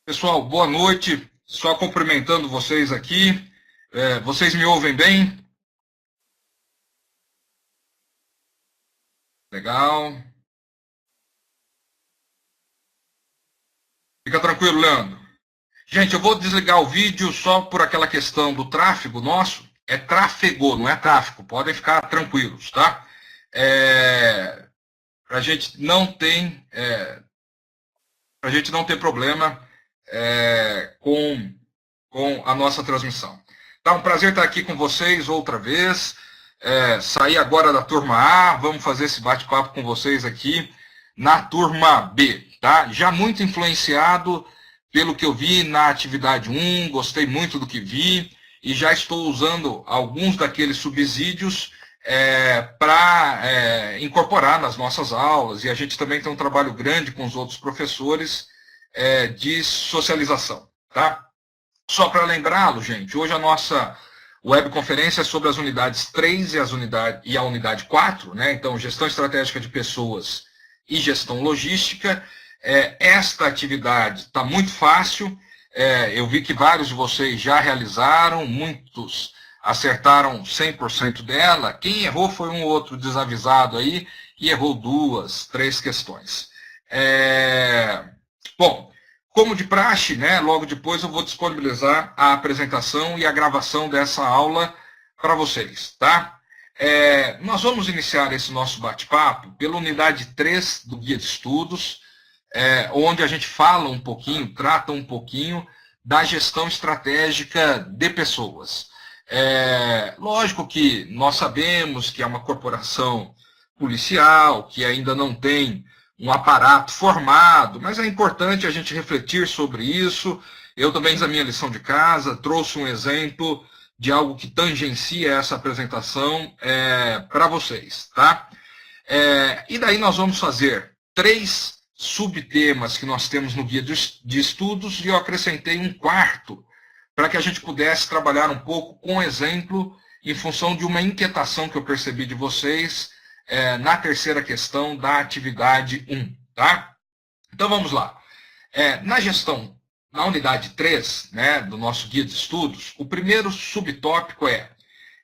Pessoal, boa noite. Só cumprimentando vocês aqui. Vocês me ouvem bem? Legal. Fica tranquilo, Leandro. Gente, eu vou desligar o vídeo só por aquela questão do tráfego nosso. É tráfego, não é tráfico. Podem ficar tranquilos, tá? Para a gente não ter problema com a nossa transmissão. Tá um prazer estar aqui com vocês outra vez. Saí agora da turma A, vamos fazer esse bate-papo com vocês aqui na turma B, tá? Já muito influenciado pelo que eu vi na atividade 1, gostei muito do que vi e já estou usando alguns daqueles subsídios para incorporar nas nossas aulas, e a gente também tem um trabalho grande com os outros professores de socialização, tá? Só para lembrá-lo, gente, hoje a nossa webconferência é sobre as unidades 3 e a unidade 4, né? Então, gestão estratégica de pessoas e gestão logística. Esta atividade está muito fácil, eu vi que vários de vocês já realizaram, muitos acertaram 100% dela. Quem errou foi um ou outro desavisado aí e errou 2, 3 questões. Bom, como de praxe, né, logo depois eu vou disponibilizar a apresentação e a gravação dessa aula para vocês, tá? Nós vamos iniciar esse nosso bate-papo pela unidade 3 do Guia de Estudos, onde a gente fala um pouquinho, trata um pouquinho da gestão estratégica de pessoas. Lógico que nós sabemos que é uma corporação policial, que ainda não tem um aparato formado, mas é importante a gente refletir sobre isso. Eu também fiz a minha lição de casa, trouxe um exemplo de algo que tangencia essa apresentação para vocês, tá? E daí nós vamos fazer 3 subtemas que nós temos no guia de estudos, e eu acrescentei um 4 para que a gente pudesse trabalhar um pouco com exemplo em função de uma inquietação que eu percebi de vocês na terceira questão da atividade 1, tá? Então vamos lá. Na unidade 3, né, do nosso guia de estudos, o primeiro subtópico é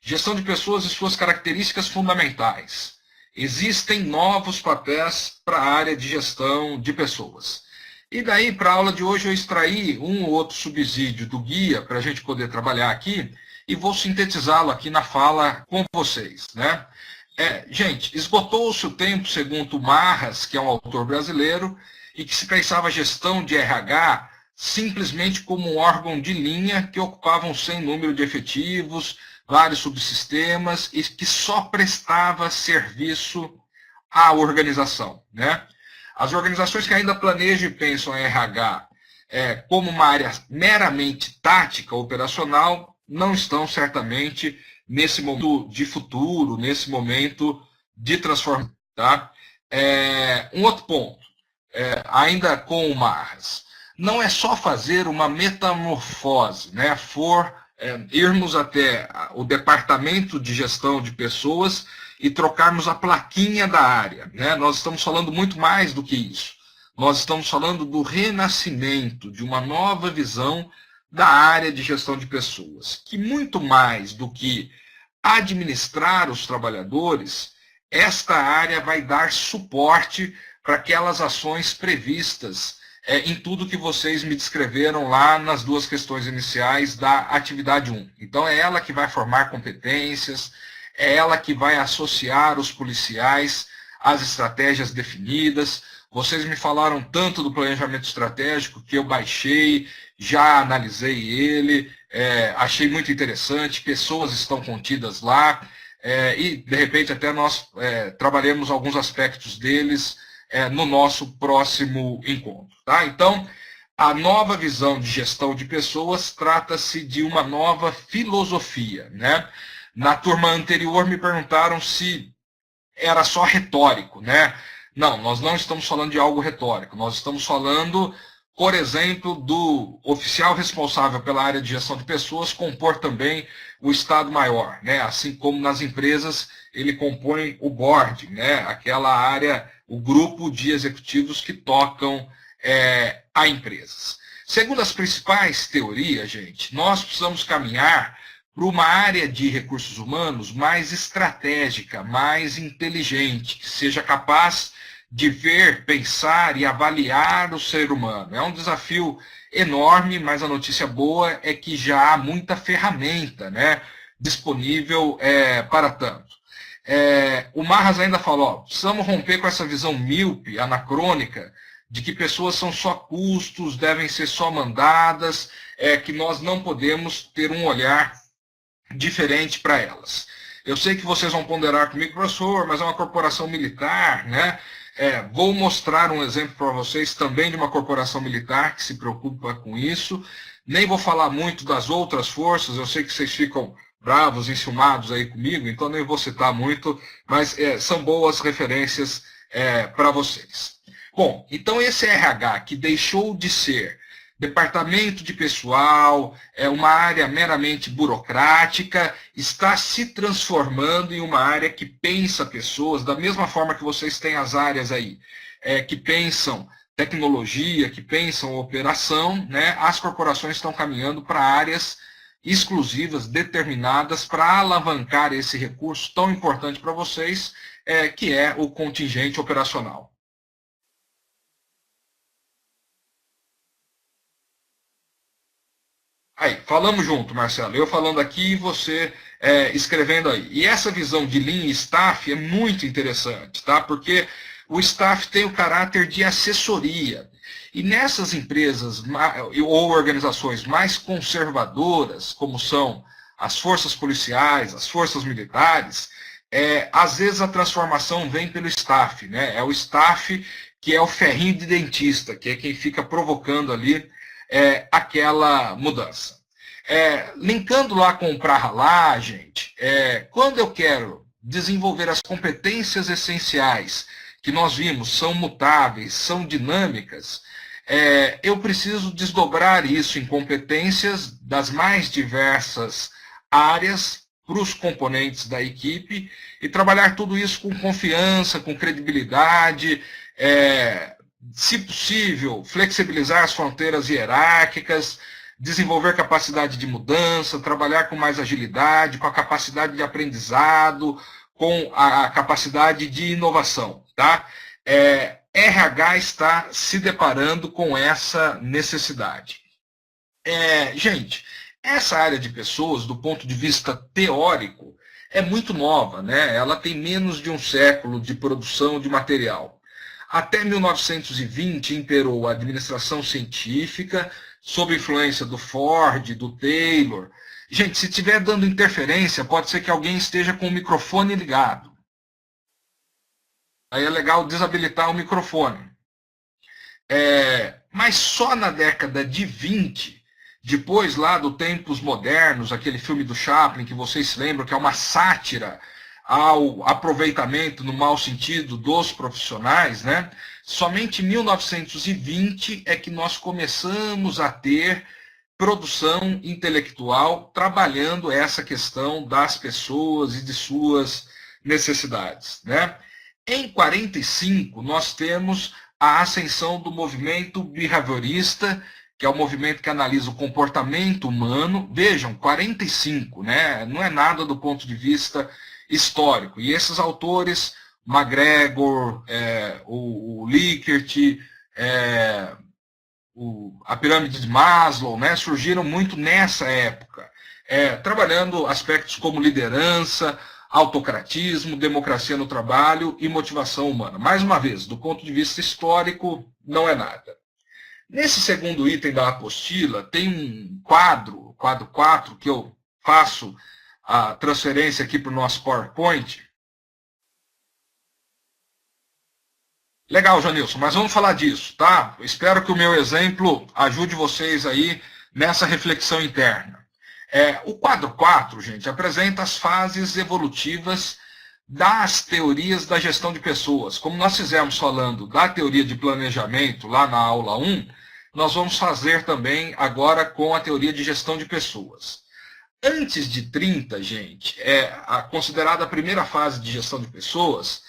gestão de pessoas e suas características fundamentais. Existem novos papéis para a área de gestão de pessoas. E daí, para a aula de hoje, eu extraí um ou outro subsídio do guia para a gente poder trabalhar aqui e vou sintetizá-lo aqui na fala com vocês, né? Gente, esgotou-se o tempo, segundo Marras, que é um autor brasileiro, e que se pensava a gestão de RH simplesmente como um órgão de linha que ocupava um sem número de efetivos, vários subsistemas, e que só prestava serviço à organização, né? As organizações que ainda planejam e pensam em RH como uma área meramente tática, operacional, não estão certamente nesse momento de futuro, nesse momento de transformação. Tá? Um outro ponto, ainda com o Marras, não é só fazer uma metamorfose, né? Irmos até o departamento de gestão de pessoas e trocarmos a plaquinha da área, né? Nós estamos falando muito mais do que isso. Nós estamos falando do renascimento, de uma nova visão da área de gestão de pessoas, que muito mais do que administrar os trabalhadores, esta área vai dar suporte para aquelas ações previstas em tudo que vocês me descreveram lá nas 2 questões iniciais da atividade 1. Então, é ela que vai formar competências, é ela que vai associar os policiais às estratégias definidas. Vocês me falaram tanto do planejamento estratégico que eu baixei, já analisei ele, achei muito interessante, pessoas estão contidas lá, e, de repente, até nós trabalhemos alguns aspectos deles no nosso próximo encontro. Tá? Então, a nova visão de gestão de pessoas trata-se de uma nova filosofia, né? Na turma anterior me perguntaram se era só retórico, né? Não, nós não estamos falando de algo retórico, nós estamos falando, por exemplo, do oficial responsável pela área de gestão de pessoas compor também o Estado-Maior, né? Assim como nas empresas ele compõe o board, né? Aquela área, o grupo de executivos que tocam a empresas. Segundo as principais teorias, gente, nós precisamos caminhar para uma área de recursos humanos mais estratégica, mais inteligente, que seja capaz de ver, pensar e avaliar o ser humano. É um desafio enorme, mas a notícia boa é que já há muita ferramenta, né, disponível para tanto. O Marras ainda falou, precisamos romper com essa visão míope, anacrônica, de que pessoas são só custos, devem ser só mandadas, que nós não podemos ter um olhar diferente para elas. Eu sei que vocês vão ponderar comigo, professor, mas é uma corporação militar, né? Vou mostrar um exemplo para vocês também de uma corporação militar que se preocupa com isso. Nem vou falar muito das outras forças, eu sei que vocês ficam bravos, enciumados aí comigo, então nem vou citar muito, mas são boas referências para vocês. Bom, então esse RH que deixou de ser departamento de pessoal, uma área meramente burocrática, está se transformando em uma área que pensa pessoas, da mesma forma que vocês têm as áreas aí, que pensam tecnologia, que pensam operação, né? As corporações estão caminhando para áreas exclusivas, determinadas, para alavancar esse recurso tão importante para vocês, que é o contingente operacional. Aí, falamos junto, Marcelo. Eu falando aqui e você escrevendo aí. E essa visão de Lean Staff é muito interessante, tá? Porque o staff tem o caráter de assessoria. E nessas empresas ou organizações mais conservadoras, como são as forças policiais, as forças militares, às vezes a transformação vem pelo staff, né? É o staff que é o ferrinho de dentista, que é quem fica provocando ali aquela mudança. Linkando lá com o pra ralar, gente, quando eu quero desenvolver as competências essenciais que nós vimos, são mutáveis, são dinâmicas, eu preciso desdobrar isso em competências das mais diversas áreas para os componentes da equipe e trabalhar tudo isso com confiança, com credibilidade, se possível, flexibilizar as fronteiras hierárquicas, desenvolver capacidade de mudança, trabalhar com mais agilidade, com a capacidade de aprendizado, com a capacidade de inovação, tá? RH está se deparando com essa necessidade. Gente, essa área de pessoas, do ponto de vista teórico, é muito nova, né? Ela tem menos de um século de produção de material. Até 1920 imperou a administração científica, sob influência do Ford, do Taylor. Gente, se estiver dando interferência, pode ser que alguém esteja com o microfone ligado. Aí é legal desabilitar o microfone. Mas só na década de 20, depois lá do Tempos Modernos, aquele filme do Chaplin, que vocês se lembram, que é uma sátira ao aproveitamento, no mau sentido, dos profissionais, né? Somente em 1920 é que nós começamos a ter produção intelectual trabalhando essa questão das pessoas e de suas necessidades, né? Em 45, nós temos a ascensão do movimento behaviorista, que é o movimento que analisa o comportamento humano. Vejam, 45, né? Não é nada do ponto de vista histórico. E esses autores, McGregor, o Likert, a pirâmide de Maslow, né, surgiram muito nessa época, trabalhando aspectos como liderança, autocratismo, democracia no trabalho e motivação humana. Mais uma vez, do ponto de vista histórico, não é nada. Nesse segundo item da apostila, tem um quadro 4, que eu faço a transferência aqui para o nosso PowerPoint. Legal, Janilson, mas vamos falar disso, tá? Espero que o meu exemplo ajude vocês aí nessa reflexão interna. O quadro 4, gente, apresenta as fases evolutivas das teorias da gestão de pessoas. Como nós fizemos falando da teoria de planejamento lá na aula 1, nós vamos fazer também agora com a teoria de gestão de pessoas. Antes de 30, gente, considerada a primeira fase de gestão de pessoas,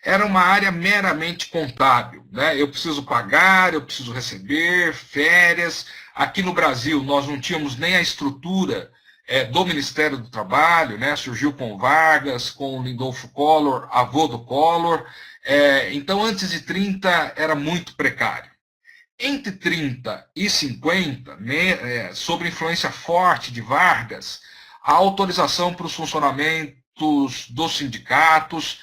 era uma área meramente contábil, né? Eu preciso pagar, eu preciso receber, férias. Aqui no Brasil, nós não tínhamos nem a estrutura do Ministério do Trabalho, né? Surgiu com Vargas, com Lindolfo Collor, avô do Collor. Então, antes de 30, era muito precário. Entre 30 e 50, né, sob influência forte de Vargas, a autorização para os funcionamentos dos sindicatos,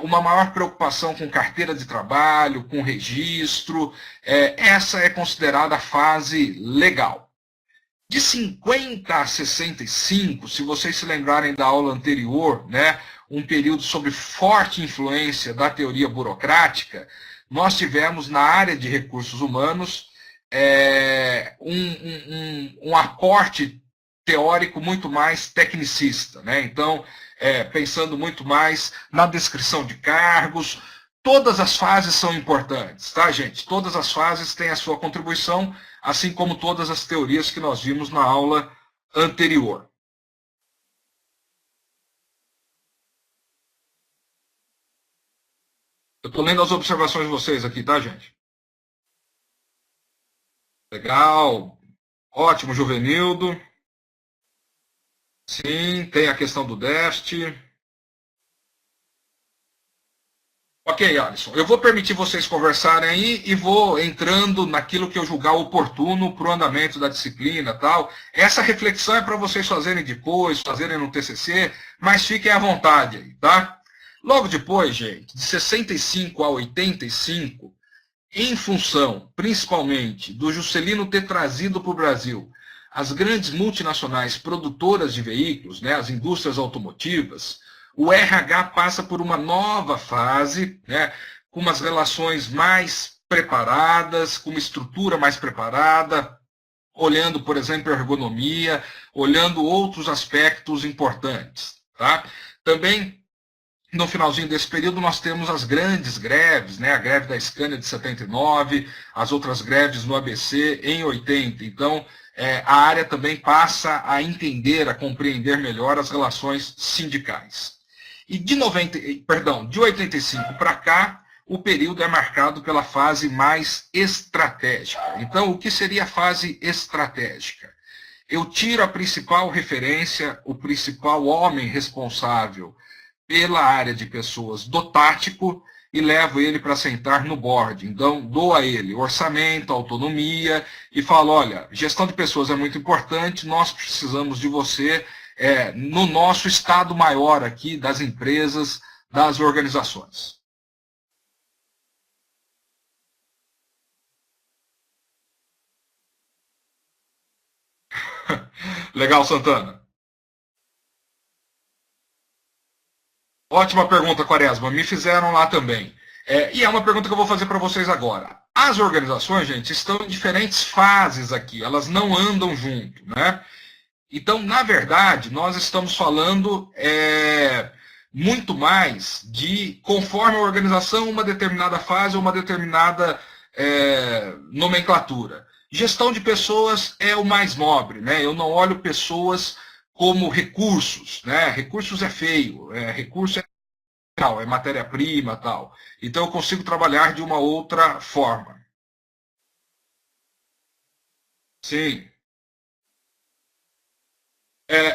uma maior preocupação com carteira de trabalho, com registro, essa é considerada a fase legal. De 50 a 65, se vocês se lembrarem da aula anterior, né, um período sob forte influência da teoria burocrática, nós tivemos na área de recursos humanos um aporte teórico muito mais tecnicista, né? Então, pensando muito mais na descrição de cargos. Todas as fases são importantes, tá, gente? Todas as fases têm a sua contribuição, assim como todas as teorias que nós vimos na aula anterior. Eu estou lendo as observações de vocês aqui, tá, gente? Legal. Ótimo, Juvenildo. Sim, tem a questão do déficit. Ok, Alisson. Eu vou permitir vocês conversarem aí e vou entrando naquilo que eu julgar oportuno para o andamento da disciplina e tal. Essa reflexão é para vocês fazerem depois, fazerem no TCC, mas fiquem à vontade aí, tá? Logo depois, gente, de 65 a 85, em função, principalmente, do Juscelino ter trazido para o Brasil as grandes multinacionais produtoras de veículos, né, as indústrias automotivas, o RH passa por uma nova fase, né, com umas relações mais preparadas, com uma estrutura mais preparada, olhando, por exemplo, a ergonomia, olhando outros aspectos importantes. Tá? Também, no finalzinho desse período, nós temos as grandes greves, né? A greve da Scania de 79, as outras greves no ABC em 80. Então, a área também passa a entender, a compreender melhor as relações sindicais. E de 85 para cá, o período é marcado pela fase mais estratégica. Então, o que seria a fase estratégica? Eu tiro a principal referência, o principal homem responsável pela área de pessoas do tático e levo ele para sentar no board. Então, dou a ele orçamento, autonomia e falo, olha, gestão de pessoas é muito importante, nós precisamos de você no nosso estado maior aqui das empresas, das organizações. Legal, Santana. Ótima pergunta, Quaresma. Me fizeram lá também. E é uma pergunta que eu vou fazer para vocês agora. As organizações, gente, estão em diferentes fases aqui. Elas não andam junto, né? Então, na verdade, nós estamos falando muito mais de, conforme a organização, uma determinada fase ou uma determinada nomenclatura. Gestão de pessoas é o mais nobre, né? Eu não olho pessoas como recursos, né? Recursos é feio, recurso é matéria-prima, tal. Então eu consigo trabalhar de uma outra forma. Sim.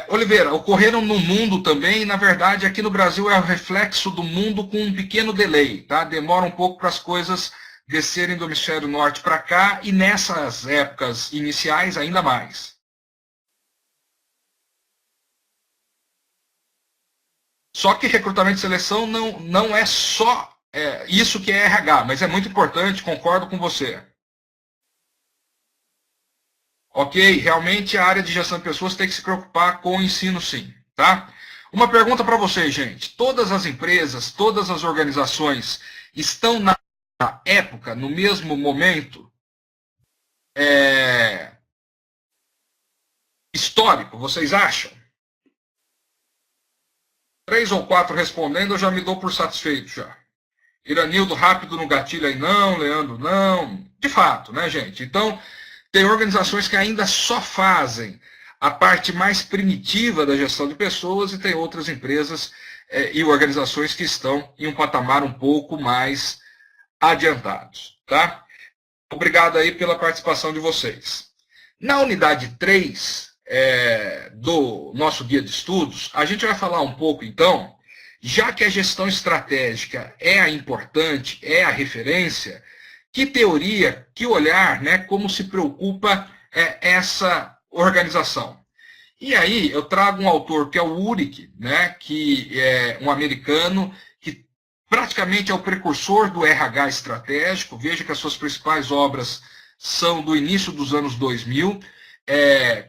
Oliveira, ocorreram no mundo também, na verdade, aqui no Brasil é o reflexo do mundo com um pequeno delay, tá? Demora um pouco para as coisas descerem do hemisfério norte para cá e nessas épocas iniciais ainda mais. Só que recrutamento e seleção não é só isso que é RH, mas é muito importante, concordo com você. Ok, realmente a área de gestão de pessoas tem que se preocupar com o ensino, sim. Tá? Uma pergunta para vocês, gente. Todas as empresas, todas as organizações estão na época, no mesmo momento histórico, vocês acham? 3 ou 4 respondendo, eu já me dou por satisfeito já. Iranildo, rápido no gatilho aí, não. Leandro, não. De fato, né, gente? Então, tem organizações que ainda só fazem a parte mais primitiva da gestão de pessoas e tem outras empresas e organizações que estão em um patamar um pouco mais adiantados. Tá? Obrigado aí pela participação de vocês. Na unidade 3 do nosso guia de estudos, a gente vai falar um pouco, então, já que a gestão estratégica é a importante, é a referência, que teoria, que olhar, né, como se preocupa essa organização. E aí eu trago um autor que é o Urich, né, que é um americano, que praticamente é o precursor do RH estratégico. Veja que as suas principais obras são do início dos anos 2000.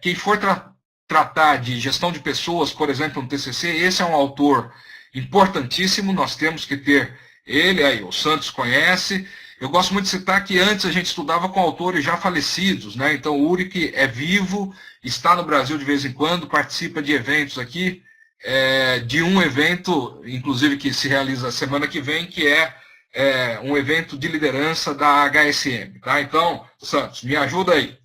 Quem for tratar de gestão de pessoas, por exemplo, no TCC, esse é um autor importantíssimo, nós temos que ter ele, aí o Santos conhece. Eu gosto muito de citar que antes a gente estudava com autores já falecidos, né? Então o Urich é vivo, está no Brasil de vez em quando, participa de eventos aqui, de um evento, inclusive, que se realiza semana que vem, que é um evento de liderança da HSM. Tá? Então, Santos, me ajuda aí.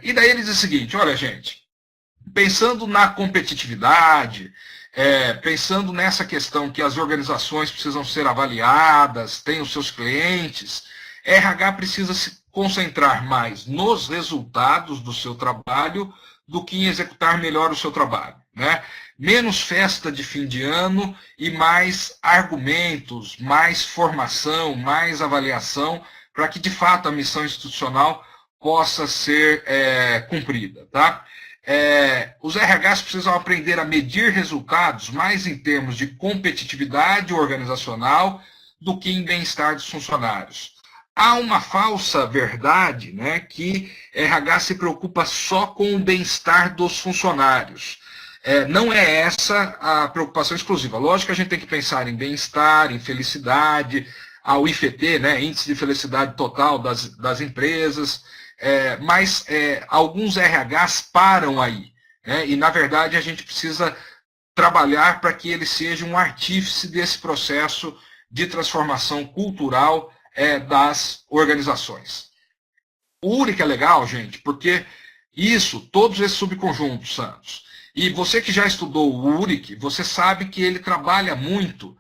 E daí ele diz o seguinte, olha, gente, pensando na competitividade, pensando nessa questão que as organizações precisam ser avaliadas, têm os seus clientes, RH precisa se concentrar mais nos resultados do seu trabalho do que em executar melhor o seu trabalho. Né? Menos festa de fim de ano e mais argumentos, mais formação, mais avaliação, para que, de fato, a missão institucional possa ser cumprida. Tá? Os RHs precisam aprender a medir resultados mais em termos de competitividade organizacional do que em bem-estar dos funcionários. Há uma falsa verdade, né, que RH se preocupa só com o bem-estar dos funcionários. Não é essa a preocupação exclusiva. Lógico que a gente tem que pensar em bem-estar, em felicidade, ao IFT, né, Índice de Felicidade Total das empresas, mas alguns RHs param aí. Né, e, na verdade, a gente precisa trabalhar para que ele seja um artífice desse processo de transformação cultural das organizações. O Urich é legal, gente, porque todos esses subconjuntos, Santos. E você que já estudou o Urich, você sabe que ele trabalha muito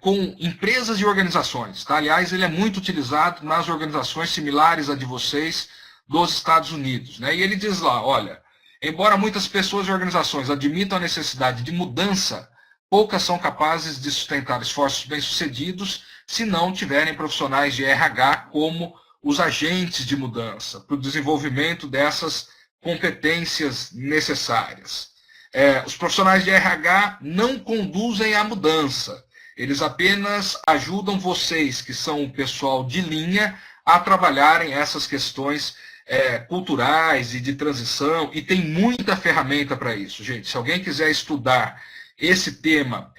com empresas e organizações. Tá? Aliás, ele é muito utilizado nas organizações similares a de vocês dos Estados Unidos. Né? E ele diz lá, olha, embora muitas pessoas e organizações admitam a necessidade de mudança, poucas são capazes de sustentar esforços bem-sucedidos se não tiverem profissionais de RH como os agentes de mudança, para o desenvolvimento dessas competências necessárias. Os profissionais de RH não conduzem à mudança, eles apenas ajudam vocês, que são o pessoal de linha, a trabalharem essas questões culturais e de transição, e tem muita ferramenta para isso, gente. Se alguém quiser estudar esse tema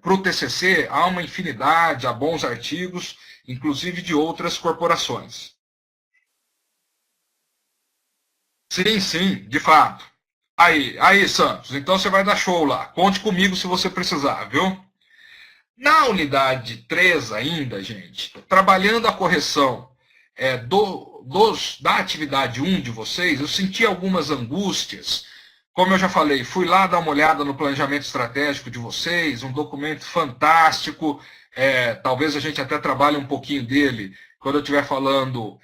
para o TCC, há uma infinidade, há bons artigos, inclusive de outras corporações. Sim, sim, de fato. Aí, Santos, então você vai dar show lá. Conte comigo se você precisar, viu? Na unidade 3 ainda, gente, trabalhando a correção da atividade 1 de vocês, eu senti algumas angústias. Como eu já falei, fui lá dar uma olhada no planejamento estratégico de vocês, um documento fantástico, talvez a gente até trabalhe um pouquinho dele quando eu estiver falando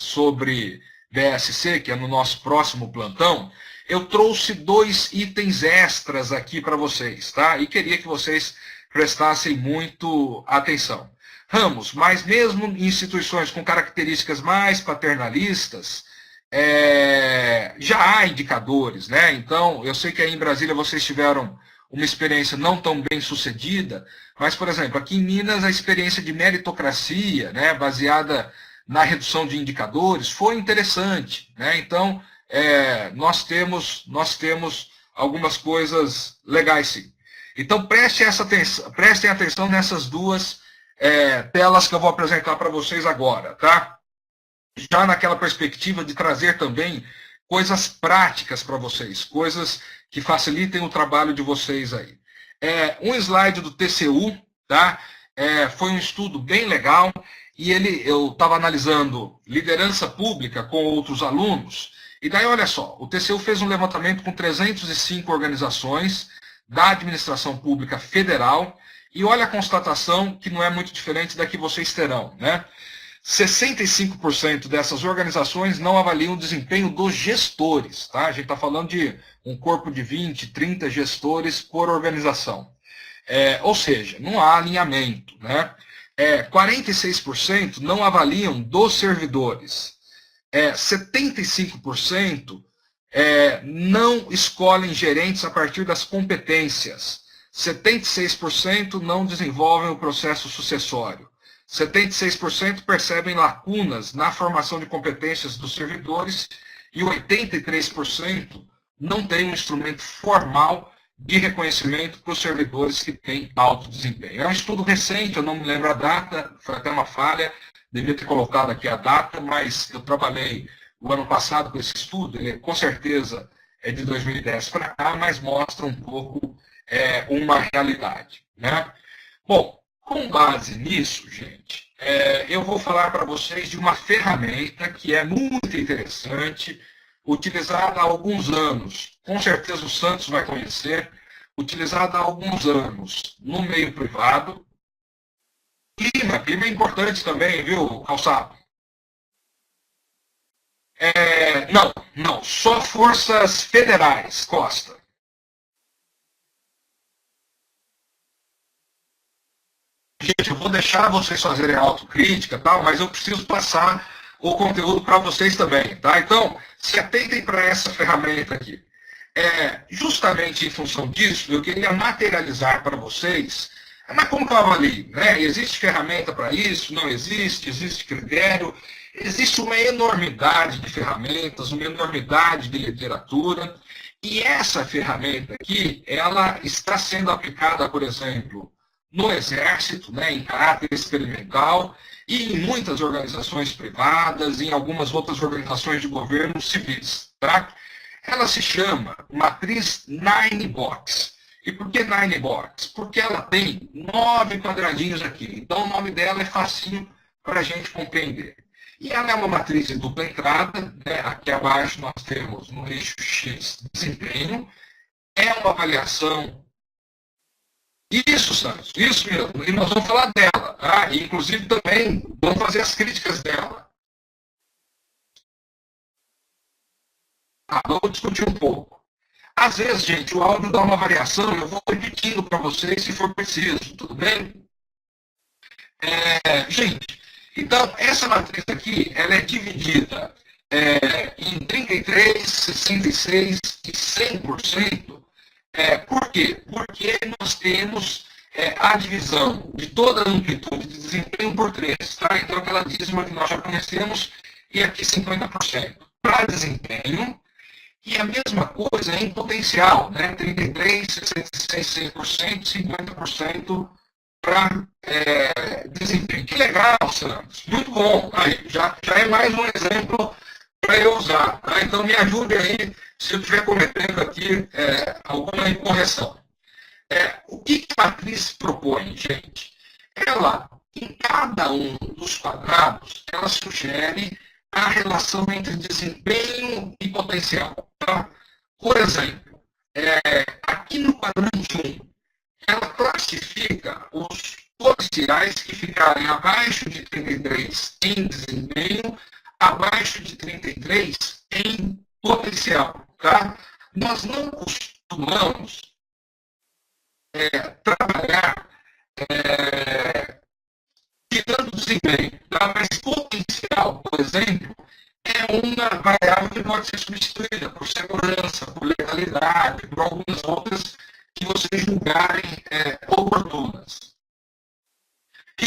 sobre BSC, que é no nosso próximo plantão. Eu trouxe 2 itens extras aqui para vocês, tá? E queria que vocês prestassem muito atenção. Ramos, mas mesmo em instituições com características mais paternalistas, já há indicadores, né? Então, eu sei que aí em Brasília vocês tiveram uma experiência não tão bem sucedida, mas, por exemplo, aqui em Minas a experiência de meritocracia, né, baseada na redução de indicadores, foi interessante, né? Então, nós temos algumas coisas legais, sim. Então, prestem atenção nessas 2 telas que eu vou apresentar para vocês agora, tá? Já naquela perspectiva de trazer também coisas práticas para vocês, coisas que facilitem o trabalho de vocês aí. Um slide do TCU, tá? Foi um estudo bem legal, e eu estava analisando liderança pública com outros alunos, E daí, olha só, o TCU fez um levantamento com 305 organizações da administração pública federal, e olha a constatação que não é muito diferente da que vocês terão, né? 65% dessas organizações não avaliam o desempenho dos gestores, tá? A gente está falando de um corpo de 20, 30 gestores por organização. Ou seja, não há alinhamento, né? 46% não avaliam dos servidores. 75% não escolhem gerentes a partir das competências. 76% não desenvolvem o processo sucessório. 76% percebem lacunas na formação de competências dos servidores e 83% não tem um instrumento formal de reconhecimento para os servidores que têm alto desempenho. É um estudo recente, eu não me lembro a data, foi até uma falha, devia ter colocado aqui a data, mas eu trabalhei o ano passado com esse estudo, ele com certeza é de 2010 para cá, mas mostra um pouco uma realidade, né? Bom, com base nisso, gente, eu vou falar para vocês de uma ferramenta que é muito interessante, utilizada há alguns anos. Com certeza o Santos vai conhecer, utilizada há alguns anos no meio privado. Clima é importante também, viu, Calçado? Não, só forças federais, Costa. Gente, eu vou deixar vocês fazerem autocrítica, tal, mas eu preciso passar o conteúdo para vocês também, tá? Então, se atentem para essa ferramenta aqui. Justamente em função disso, eu queria materializar para vocês, mas como que eu avalio? Né? Existe ferramenta para isso? Não existe? Existe critério? Existe uma enormidade de ferramentas, uma enormidade de literatura, e essa ferramenta aqui, ela está sendo aplicada, por exemplo, no Exército, né, em caráter experimental, e em muitas organizações privadas, e em algumas outras organizações de governo civis. Tá? Ela se chama Matriz Nine Box. E por que Nine Box? Porque ela tem 9 quadradinhos aqui. Então o nome dela é facinho para a gente compreender. E ela é uma matriz de dupla entrada, né? Aqui abaixo nós temos no eixo X desempenho. É uma avaliação. Isso, Santos, isso mesmo. E nós vamos falar dela. Tá? E, inclusive também vamos fazer as críticas dela. Vamos discutir um pouco. Às vezes, gente, o áudio dá uma variação, eu vou repetindo para vocês se for preciso, tudo bem? Gente, então, essa matriz aqui, ela é dividida em 33, 66 e 100%. Por quê? Porque nós temos a divisão de toda a amplitude de desempenho por 3. Tá? Então, aquela dízima que nós já conhecemos, e aqui 50%. Para desempenho, e a mesma coisa em potencial, né? 33, 66, 100%, 50% para desempenho. Que legal, Santos. Muito bom. Aí, já é mais um exemplo para eu usar. Tá? Então, me ajude aí se eu estiver cometendo aqui alguma incorreção. O que a matriz propõe, gente? Ela, em cada um dos quadrados, ela sugere a relação entre desempenho e potencial. Tá? Por exemplo, aqui no quadrante 1, ela classifica os policiais que ficarem abaixo de 33 em desempenho, abaixo de 33 em potencial. Tá? Nós não costumamos trabalhar tirando desempenho, tá? Mas potencial, por exemplo, é uma variável que pode ser substituída por segurança, por legalidade, por algumas outras que vocês julgarem oportunas.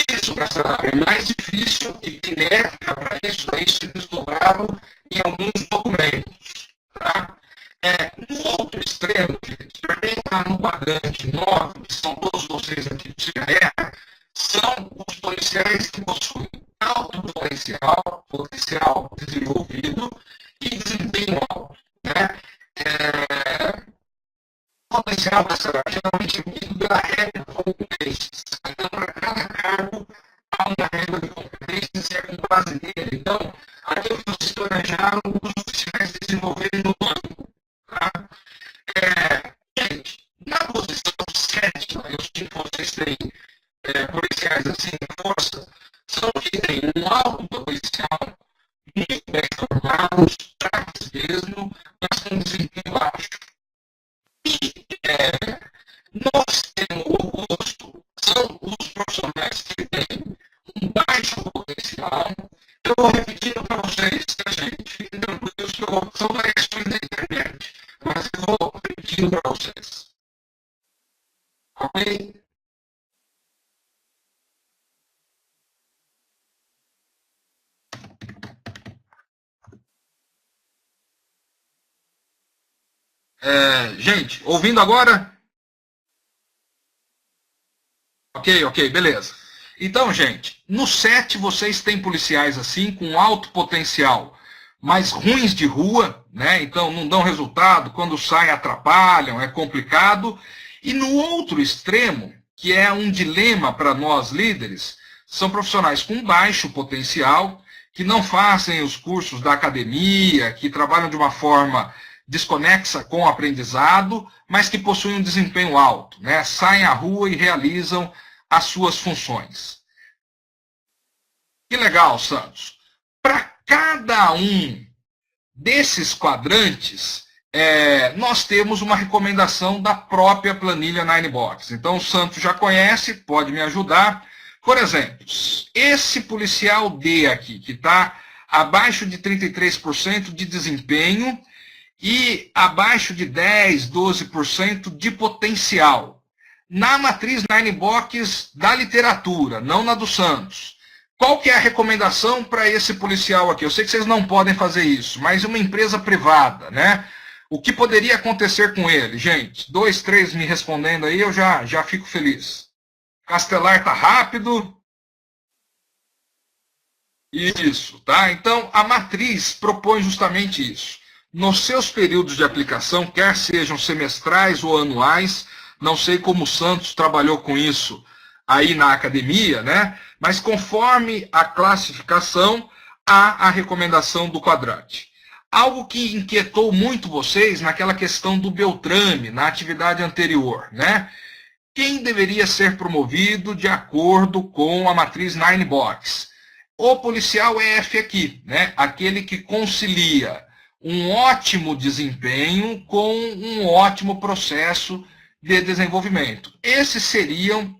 Isso, pessoal, é mais difícil e benéfica para isso, ser desdobrado em alguns documentos. Tá? No outro extremo, gente, para quem está no quadrante 9, que são todos vocês aqui do CIAR, são os policiais que possuem alto potencial desenvolvido e desempenho alto. Né? Potencial geralmente medido pela regra de competências. Então, para cada cargo, há uma regra de competências e é com base nele. Então, aqui eu vocês planejaram os oficiais de desenvolver no ano. Tá? Gente, na posição 7, eu sei que vocês têm policiais assim, força, são que têm um alto policial, muito bem formados, táticos mesmo, mas com desempenho baixo. E nós temos o oposto, são os profissionais que têm um baixo potencial. Eu vou repetindo para vocês, tá, gente? Fiquem tranquilos que são variações da internet, mas eu vou repetindo para vocês. Ok? Gente, ouvindo agora? Ok, beleza. Então, gente, no 7 vocês têm policiais assim, com alto potencial, mas ruins de rua, né? Então não dão resultado, quando saem atrapalham, é complicado. E no outro extremo, que é um dilema para nós líderes, são profissionais com baixo potencial, que não fazem os cursos da academia, que trabalham de uma forma desconexa com o aprendizado, mas que possuem um desempenho alto, né? Saem à rua e realizam as suas funções. Que legal, Santos. Para cada um desses quadrantes, nós temos uma recomendação da própria planilha Ninebox. Então, o Santos já conhece, pode me ajudar. Por exemplo, esse policial D aqui, que está abaixo de 33% de desempenho e abaixo de 10, 12% de potencial. Na matriz Ninebox da literatura, não na do Santos. Qual que é a recomendação para esse policial aqui? Eu sei que vocês não podem fazer isso, mas uma empresa privada, né? O que poderia acontecer com ele? Gente, 2, 3 me respondendo aí, eu já fico feliz. Castelar tá rápido. Isso, tá? Então, a matriz propõe justamente isso. Nos seus períodos de aplicação, quer sejam semestrais ou anuais, não sei como o Santos trabalhou com isso aí na academia, né? Mas conforme a classificação, há a recomendação do quadrante. Algo que inquietou muito vocês naquela questão do Beltrame, na atividade anterior, né? Quem deveria ser promovido de acordo com a matriz Ninebox? O policial é F aqui, né? Aquele que concilia um ótimo desempenho com um ótimo processo de desenvolvimento. Esses seriam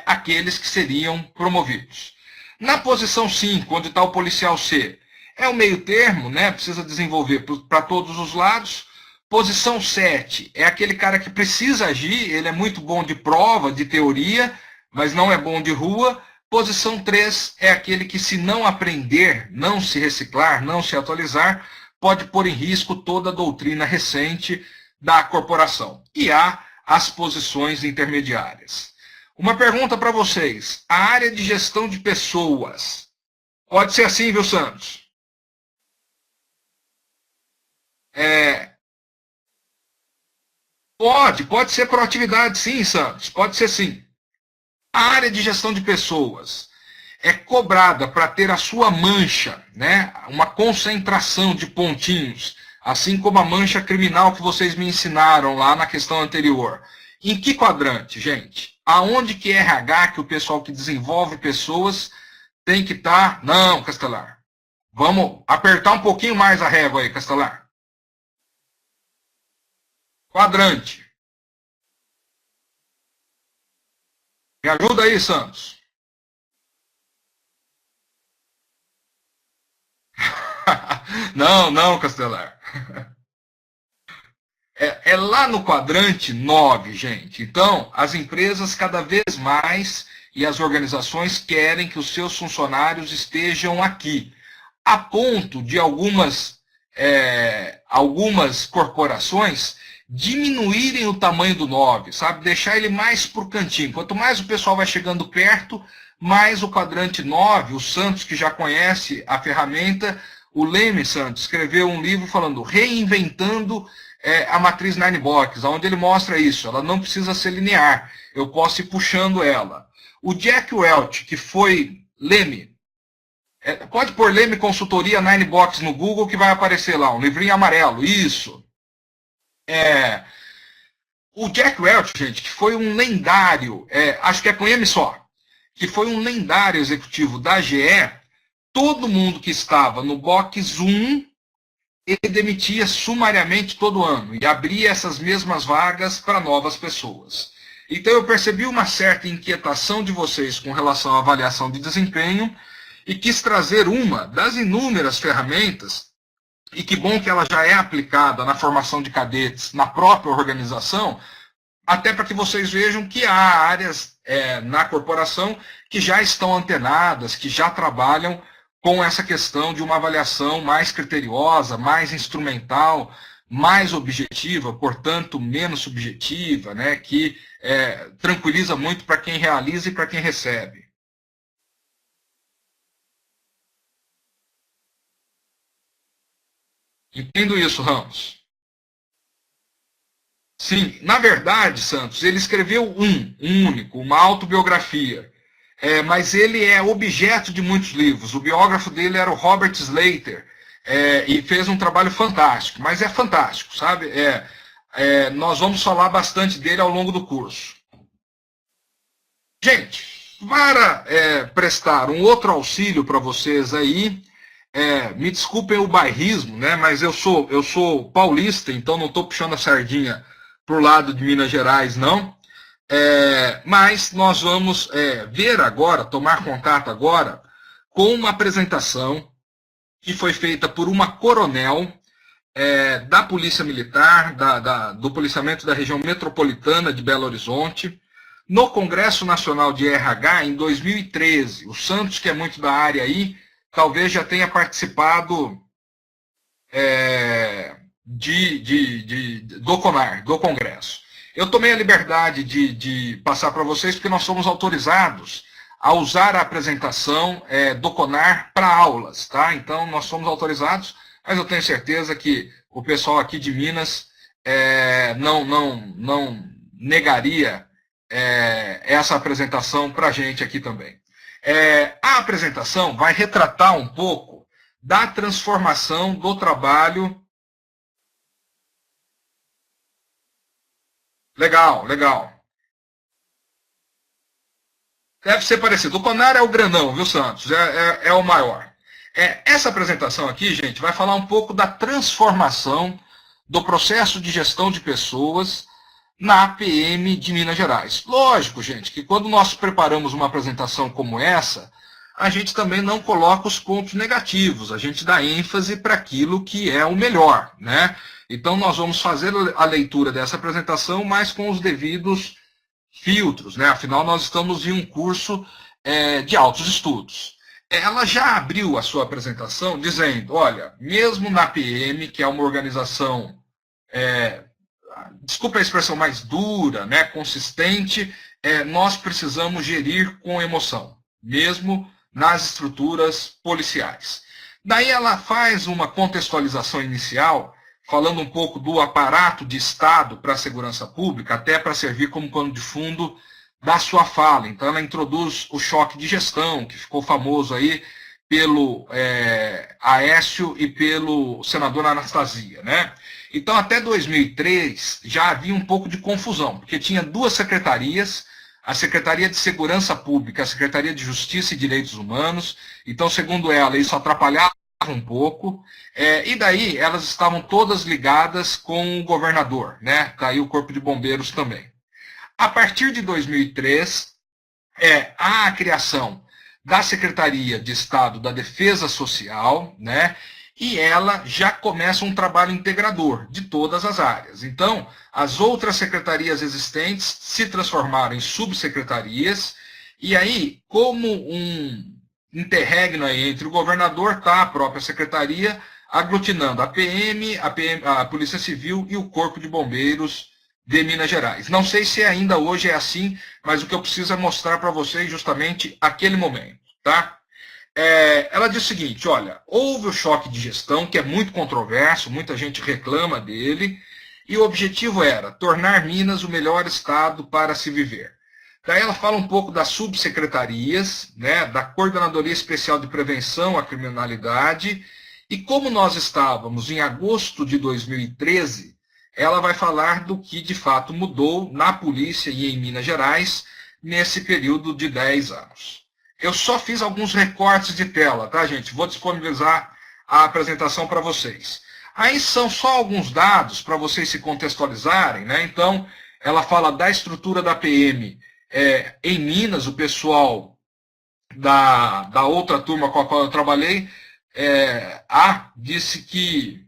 aqueles que seriam promovidos. Na posição 5, onde está o policial C, é o meio termo, né? Precisa desenvolver para todos os lados. Posição 7 é aquele cara que precisa agir, ele é muito bom de prova, de teoria, mas não é bom de rua. Posição 3 é aquele que, se não aprender, não se reciclar, não se atualizar, pode pôr em risco toda a doutrina recente da corporação. E há as posições intermediárias. Uma pergunta para vocês. A área de gestão de pessoas. Pode ser assim, viu, Santos? Pode ser proatividade, sim, Santos. Pode ser sim. A área de gestão de pessoas é cobrada para ter a sua mancha, né? Uma concentração de pontinhos, assim como a mancha criminal que vocês me ensinaram lá na questão anterior. Em que quadrante, gente? Aonde que é RH, que o pessoal que desenvolve pessoas tem que estar... Não, Castelar. Vamos apertar um pouquinho mais a régua aí, Castelar. Quadrante. Me ajuda aí, Santos. Não, Castelar. É lá no quadrante 9, gente. Então, as empresas cada vez mais e as organizações querem que os seus funcionários estejam aqui. A ponto de algumas corporações diminuírem o tamanho do 9, sabe? Deixar ele mais para o cantinho. Quanto mais o pessoal vai chegando perto, mais o quadrante 9, o Santos, que já conhece a ferramenta, o Leme Santos escreveu um livro falando Reinventando a matriz Ninebox, onde ele mostra isso. Ela não precisa ser linear, eu posso ir puxando ela. O Jack Welch, que foi Leme, Pode pôr Leme Consultoria Nine Box no Google que vai aparecer lá, um livrinho amarelo, isso. O Jack Welch, gente, que foi um lendário, acho que é com M só, que foi um lendário executivo da GE, todo mundo que estava no Box 1, ele demitia sumariamente todo ano e abria essas mesmas vagas para novas pessoas. Então eu percebi uma certa inquietação de vocês com relação à avaliação de desempenho e quis trazer uma das inúmeras ferramentas, e que bom que ela já é aplicada na formação de cadetes na própria organização, até para que vocês vejam que há áreas na corporação que já estão antenadas, que já trabalham com essa questão de uma avaliação mais criteriosa, mais instrumental, mais objetiva, portanto, menos subjetiva, né, que tranquiliza muito para quem realiza e para quem recebe. Entendo isso, Ramos. Sim, na verdade, Santos, ele escreveu um único, uma autobiografia. Mas ele é objeto de muitos livros. O biógrafo dele era o Robert Slater, e fez um trabalho fantástico, mas é fantástico, sabe? Nós vamos falar bastante dele ao longo do curso. Gente, para prestar um outro auxílio para vocês aí, me desculpem o bairrismo, né? Mas eu sou paulista, então não estou puxando a sardinha para o lado de Minas Gerais, não. Mas nós vamos ver agora, tomar contato agora, com uma apresentação que foi feita por uma coronel da Polícia Militar, do Policiamento da Região Metropolitana de Belo Horizonte, no Congresso Nacional de RH em 2013. O Santos, que é muito da área aí, talvez já tenha participado do CONAR, do Congresso. Eu tomei a liberdade de passar para vocês porque nós somos autorizados a usar a apresentação do CONAR para aulas, tá? Então, nós somos autorizados, mas eu tenho certeza que o pessoal aqui de Minas não negaria essa apresentação para a gente aqui também. A apresentação vai retratar um pouco da transformação do trabalho. Legal, legal. Deve ser parecido. O CONAR é o grandão, viu, Santos? É o maior. Essa apresentação aqui, gente, vai falar um pouco da transformação do processo de gestão de pessoas na APM de Minas Gerais. Lógico, gente, que quando nós preparamos uma apresentação como essa, a gente também não coloca os pontos negativos, a gente dá ênfase para aquilo que é o melhor, né? Então, nós vamos fazer a leitura dessa apresentação, mas com os devidos filtros, né? Afinal, nós estamos em um curso de altos estudos. Ela já abriu a sua apresentação dizendo, olha, mesmo na PM, que é uma organização, desculpa a expressão mais dura, né, consistente, nós precisamos gerir com emoção, mesmo nas estruturas policiais. Daí ela faz uma contextualização inicial, falando um pouco do aparato de Estado para a segurança pública, até para servir como pano de fundo da sua fala. Então, ela introduz o choque de gestão, que ficou famoso aí pelo Aécio e pelo senador Anastasia, né? Então, até 2003, já havia um pouco de confusão, porque tinha duas secretarias, a Secretaria de Segurança Pública, a Secretaria de Justiça e Direitos Humanos. Então, segundo ela, isso atrapalhava um pouco, e daí elas estavam todas ligadas com o governador, né? Daí o Corpo de Bombeiros também. A partir de 2003, há a criação da Secretaria de Estado da Defesa Social, né? E ela já começa um trabalho integrador de todas as áreas. Então, as outras secretarias existentes se transformaram em subsecretarias, e aí, como um interregno aí entre o governador, tá, a própria secretaria, aglutinando a PM, a Polícia Civil e o Corpo de Bombeiros de Minas Gerais. Não sei se ainda hoje é assim, mas o que eu preciso é mostrar para vocês justamente aquele momento, tá? Ela diz o seguinte, olha, houve o choque de gestão, que é muito controverso, muita gente reclama dele, e o objetivo era tornar Minas o melhor estado para se viver. Daí ela fala um pouco das subsecretarias, né, da Coordenadoria Especial de Prevenção à Criminalidade, e como nós estávamos em agosto de 2013, ela vai falar do que de fato mudou na polícia e em Minas Gerais nesse período de 10 anos. Eu só fiz alguns recortes de tela, tá, gente? Vou disponibilizar a apresentação para vocês. Aí são só alguns dados para vocês se contextualizarem, né? Então, ela fala da estrutura da PM. Em Minas, o pessoal da outra turma com a qual eu trabalhei, disse que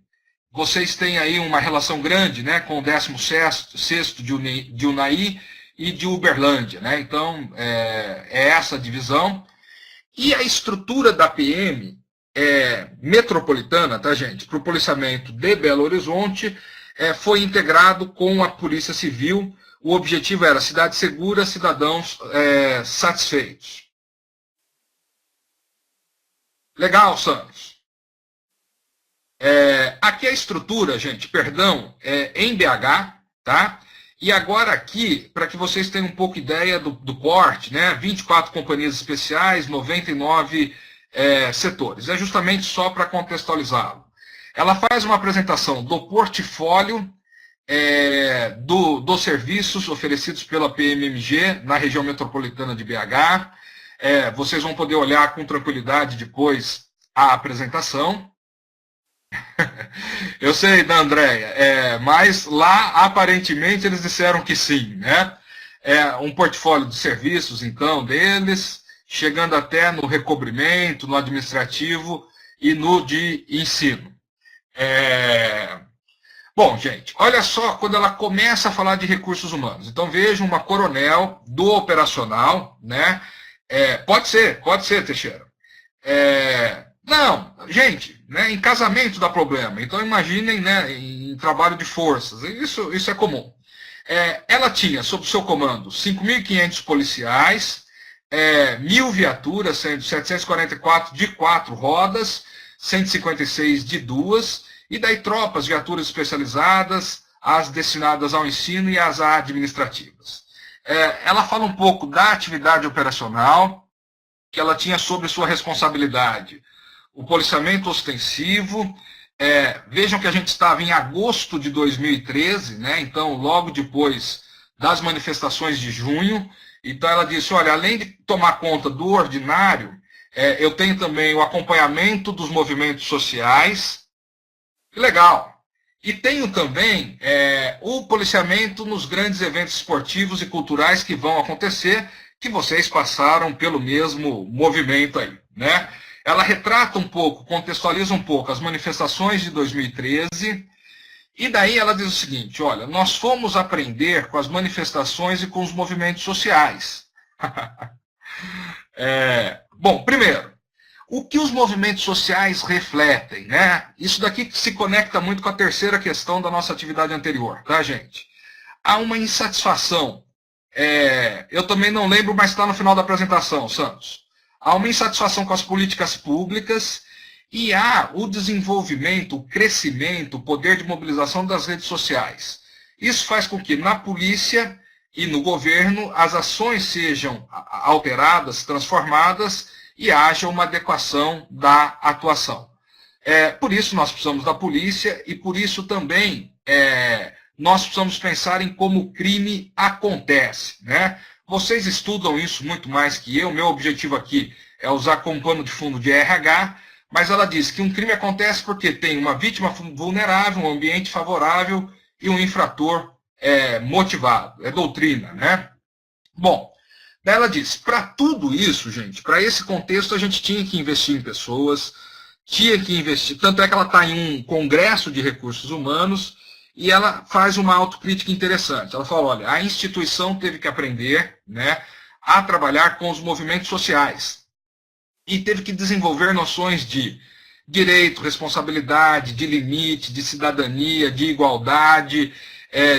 vocês têm aí uma relação grande, né, com o 16º de Unai e de Uberlândia, né? Então, é essa a divisão. E a estrutura da PM metropolitana, tá, gente? Para o policiamento de Belo Horizonte, foi integrado com a Polícia Civil. O objetivo era cidade segura, cidadãos satisfeitos. Legal, Santos. Aqui a estrutura, gente, perdão, em BH, tá? E agora aqui, para que vocês tenham um pouco ideia do porte, né? 24 companhias especiais, 99 setores. É justamente só para contextualizá-lo. Ela faz uma apresentação do portfólio dos serviços oferecidos pela PMMG na região metropolitana de BH. Vocês vão poder olhar com tranquilidade depois a apresentação. Eu sei, da Andréia, mas lá aparentemente eles disseram que sim, né? Um portfólio de serviços, então, deles, chegando até no recobrimento, no administrativo e no de ensino. Bom, gente, olha só quando ela começa a falar de recursos humanos. Então, vejam uma coronel do operacional, né? Pode ser, Teixeira. Não, gente, né, em casamento dá problema. Então, imaginem, né, em trabalho de forças. Isso é comum. Ela tinha, sob seu comando, 5.500 policiais, 1.000 viaturas, sendo 744 de 4 rodas, 156 de 2, e daí tropas, viaturas especializadas, as destinadas ao ensino e as administrativas. Ela fala um pouco da atividade operacional que ela tinha sobre sua responsabilidade. O policiamento ostensivo. Vejam que a gente estava em agosto de 2013, né? Então, logo depois das manifestações de junho. Então, ela disse, olha, além de tomar conta do ordinário, eu tenho também o acompanhamento dos movimentos sociais. Que legal. E tenho também o policiamento nos grandes eventos esportivos e culturais que vão acontecer, que vocês passaram pelo mesmo movimento aí, né? Ela retrata um pouco, contextualiza um pouco as manifestações de 2013, e daí ela diz o seguinte, olha, nós fomos aprender com as manifestações e com os movimentos sociais. Bom, primeiro, o que os movimentos sociais refletem, né? Isso daqui se conecta muito com a terceira questão da nossa atividade anterior, tá, gente? Há uma insatisfação. Eu também não lembro, mas está no final da apresentação, Santos. Há uma insatisfação com as políticas públicas e há o desenvolvimento, o crescimento, o poder de mobilização das redes sociais. Isso faz com que na polícia e no governo as ações sejam alteradas, transformadas e haja uma adequação da atuação. Por isso nós precisamos da polícia e por isso também nós precisamos pensar em como o crime acontece, né? Vocês estudam isso muito mais que eu. Meu objetivo aqui é usar como pano de fundo de RH, mas ela diz que um crime acontece porque tem uma vítima vulnerável, um ambiente favorável e um infrator motivado. É doutrina, né? Bom, daí ela diz, para tudo isso, gente, para esse contexto, a gente tinha que investir em pessoas, tinha que investir, tanto é que ela está em um congresso de recursos humanos, e ela faz uma autocrítica interessante. Ela fala, olha, a instituição teve que aprender, né, a trabalhar com os movimentos sociais. E teve que desenvolver noções de direito, responsabilidade, de limite, de cidadania, de igualdade,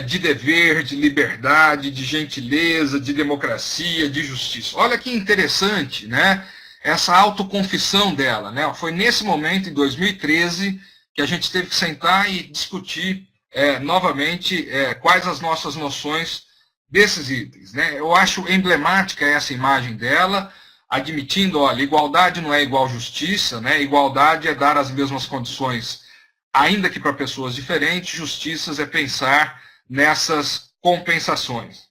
de dever, de liberdade, de gentileza, de democracia, de justiça. Olha que interessante, né, essa autoconfissão dela, né? Foi nesse momento, em 2013, que a gente teve que sentar e discutir novamente quais as nossas noções desses itens, né? Eu acho emblemática essa imagem dela, admitindo, olha, igualdade não é igual justiça, né? Igualdade é dar as mesmas condições, ainda que para pessoas diferentes, justiças é pensar nessas compensações.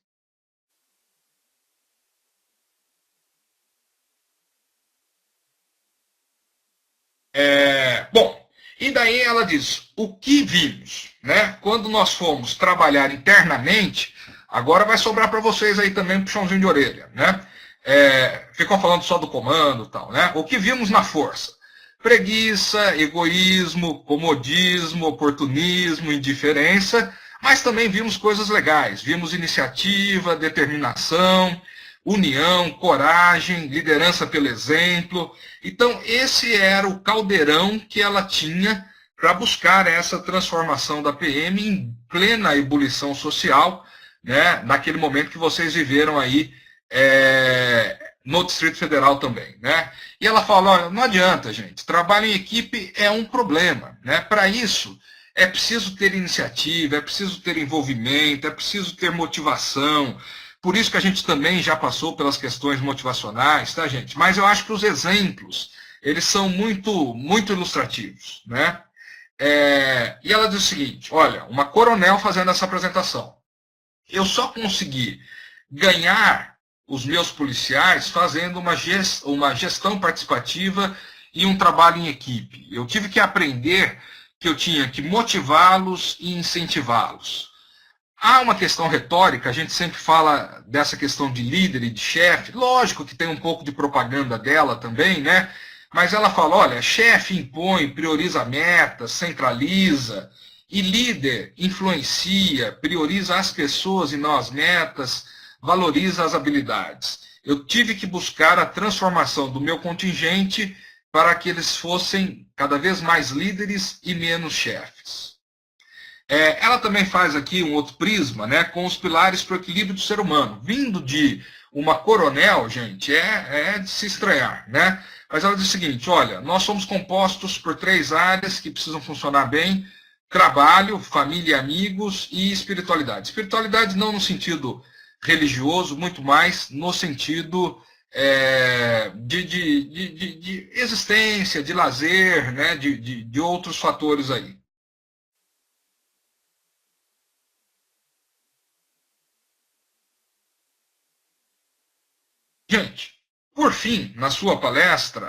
Bom, e daí ela diz, o que vimos, né? Quando nós fomos trabalhar internamente, agora vai sobrar para vocês aí também um puxãozinho de orelha, né? Ficam falando só do comando e tal, né? O que vimos na força? Preguiça, egoísmo, comodismo, oportunismo, indiferença, mas também vimos coisas legais. Vimos iniciativa, determinação, união, coragem, liderança pelo exemplo. Então, esse era o caldeirão que ela tinha para buscar essa transformação da PM em plena ebulição social, né, naquele momento que vocês viveram aí no Distrito Federal também. Né? E ela fala, olha, não adianta, gente, trabalho em equipe é um problema. Né? Para isso, é preciso ter iniciativa, é preciso ter envolvimento, é preciso ter motivação. Por isso que a gente também já passou pelas questões motivacionais, tá, gente? Mas eu acho que os exemplos, eles são muito ilustrativos, né? E ela diz o seguinte, olha, uma coronel fazendo essa apresentação. Eu só consegui ganhar os meus policiais fazendo uma gestão participativa e um trabalho em equipe. Eu tive que aprender que eu tinha que motivá-los e incentivá-los. Há uma questão retórica, a gente sempre fala dessa questão de líder e de chefe, lógico que tem um pouco de propaganda dela também, né? Mas ela fala, olha, chefe impõe, prioriza metas, centraliza, e líder influencia, prioriza as pessoas e não as metas, valoriza as habilidades. Eu tive que buscar a transformação do meu contingente para que eles fossem cada vez mais líderes e menos chefes. Ela também faz aqui um outro prisma, né, com os pilares para o equilíbrio do ser humano. Vindo de uma coronel, gente, é de se estranhar, né? Mas ela diz o seguinte, olha, nós somos compostos por 3 áreas que precisam funcionar bem, trabalho, família e amigos e espiritualidade. Espiritualidade não no sentido religioso, muito mais no sentido de existência, de lazer, né, de outros fatores aí. Gente, por fim, na sua palestra,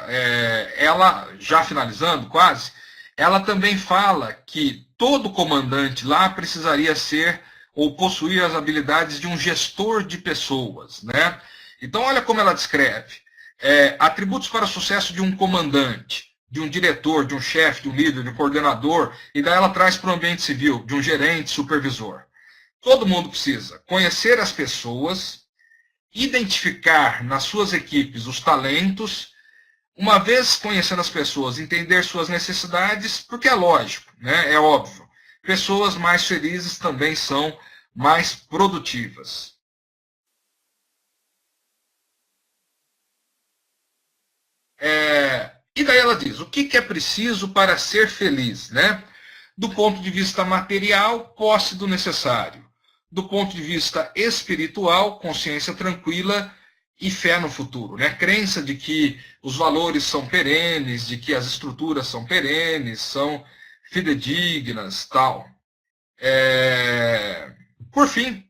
ela, já finalizando quase, ela também fala que todo comandante lá precisaria ser ou possuir as habilidades de um gestor de pessoas. Né? Então, olha como ela descreve. Atributos para o sucesso de um comandante, de um diretor, de um chefe, de um líder, de um coordenador, e daí ela traz para o ambiente civil, de um gerente, supervisor. Todo mundo precisa conhecer as pessoas, identificar nas suas equipes os talentos, uma vez conhecendo as pessoas, entender suas necessidades, porque é lógico, né? É óbvio. Pessoas mais felizes também são mais produtivas. E daí ela diz, o que é preciso para ser feliz? Né? Do ponto de vista material, posse do necessário. Do ponto de vista espiritual, consciência tranquila e fé no futuro. Né? Crença de que os valores são perenes, de que as estruturas são perenes, são fidedignas, tal. Por fim,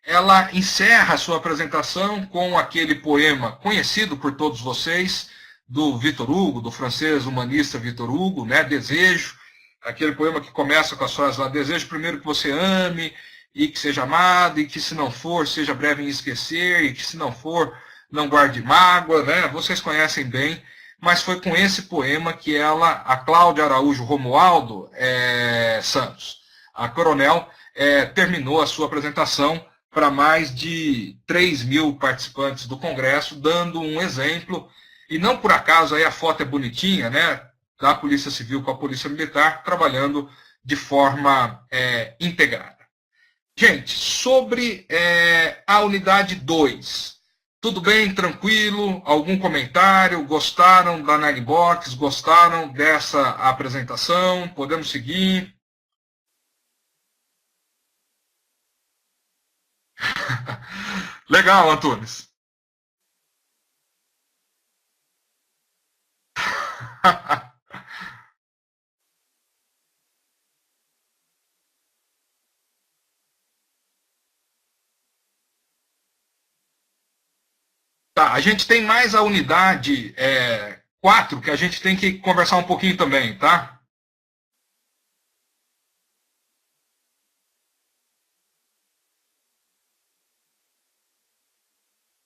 ela encerra a sua apresentação com aquele poema conhecido por todos vocês, do Victor Hugo, do francês humanista Victor Hugo, né? Desejo, aquele poema que começa com as frases lá, desejo primeiro que você ame, e que seja amado, e que se não for, seja breve em esquecer, e que se não for, não guarde mágoa, né? Vocês conhecem bem, mas foi com esse poema que ela, a Cláudia Araújo Romualdo Santos, a coronel, terminou a sua apresentação para mais de 3.000 participantes do Congresso, dando um exemplo, e não por acaso aí a foto é bonitinha, né, da Polícia Civil com a Polícia Militar, trabalhando de forma integrada. Gente, sobre a unidade 2, tudo bem, tranquilo? Algum comentário? Gostaram da Nine Box? Gostaram dessa apresentação? Podemos seguir? Legal, Antunes. Tá, a gente tem mais a unidade 4, que a gente tem que conversar um pouquinho também, tá?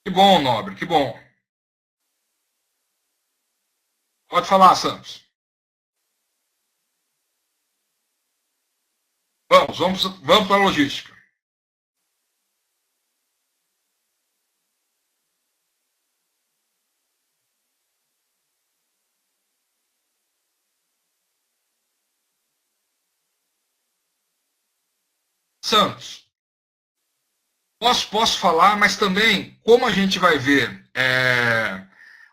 Que bom, Nobre, que bom. Pode falar, Santos. Vamos para a logística. Santos, posso falar, mas também, como a gente vai ver